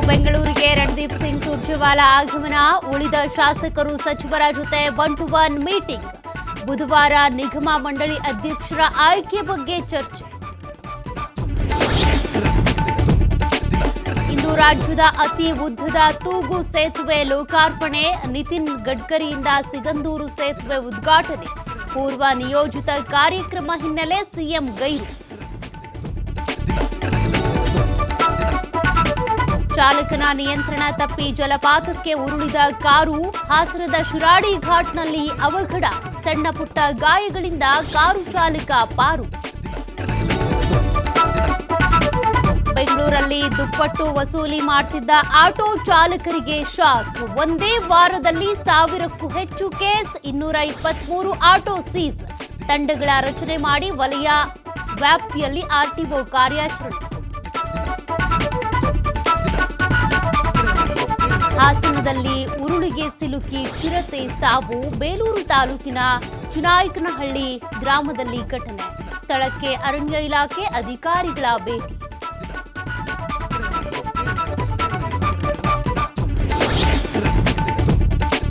ಬೆಂಗಳೂರಿಗೆ ರಣದೀಪ್ ಸಿಂಗ್ ಸುರ್ಜೇವಾಲಾ ಆಗಮನ, ಉಳಿದ ಶಾಸಕರು ಸಚಿವರ ಜೊತೆ 1-to-1 ಮೀಟಿಂಗ್. ಬುಧವಾರ ನಿಗಮ ಮಂಡಳಿ ಅಧ್ಯಕ್ಷರ ಆಯ್ಕೆ ಬಗ್ಗೆ ಚರ್ಚೆ. ಇಂದು ರಾಜ್ಯದ ಅತಿ ಉದ್ದದ ತೂಗು ಸೇತುವೆ ಲೋಕಾರ್ಪಣೆ, ನಿತಿನ್ ಗಡ್ಕರಿಯಿಂದ ಸಿಗಂದೂರು ಸೇತುವೆ ಉದ್ಘಾಟನೆ. ಪೂರ್ವ ನಿಯೋಜಿತ ಕಾರ್ಯಕ್ರಮ ಹಿನ್ನೆಲೆ ಸಿಎಂ ಗೈರು. ಚಾಲಕನ ನಿಯಂತ್ರಣ ತಪ್ಪಿ ಜಲಪಾತಕ್ಕೆ ಉರುಳಿದ ಕಾರು, ಹಾಸನದ ಶಿರಾಡಿ ಘಾಟ್ನಲ್ಲಿ ಅವಘಡ, ಸಣ್ಣ ಪುಟ್ಟ ಗಾಯಗಳಿಂದ ಕಾರು ಚಾಲಕ ಪಾರು. ಬೆಂಗಳೂರಲ್ಲಿ ದುಪ್ಪಟ್ಟು ವಸೂಲಿ ಮಾಡ್ತಿದ್ದ ಆಟೋ ಚಾಲಕರಿಗೆ ಶಾಕ್, ಒಂದೇ ವಾರದಲ್ಲಿ 1000ಕ್ಕೂ ಹೆಚ್ಚು ಕೇಸ್, 223 ಆಟೋ ಸೀಸ್. ತಂಡಗಳ ರಚನೆ ಮಾಡಿ ವಲಯ ವ್ಯಾಪ್ತಿಯಲ್ಲಿ ಆರ್ಟಿಒ ಕಾರ್ಯಾಚರಣೆ. ಹಾಸನದಲ್ಲಿ ಉರುಳಿಗೆ ಸಿಲುಕಿ ಚಿರತೆ ಸಾವು, ಬೇಲೂರು ತಾಲೂಕಿನ ಚುನಾಯಕನಹಳ್ಳಿ ಗ್ರಾಮದಲ್ಲಿ ಘಟನೆ. ಸ್ಥಳಕ್ಕೆ ಅರಣ್ಯ ಇಲಾಖೆ ಅಧಿಕಾರಿಗಳ ಭೇಟಿ.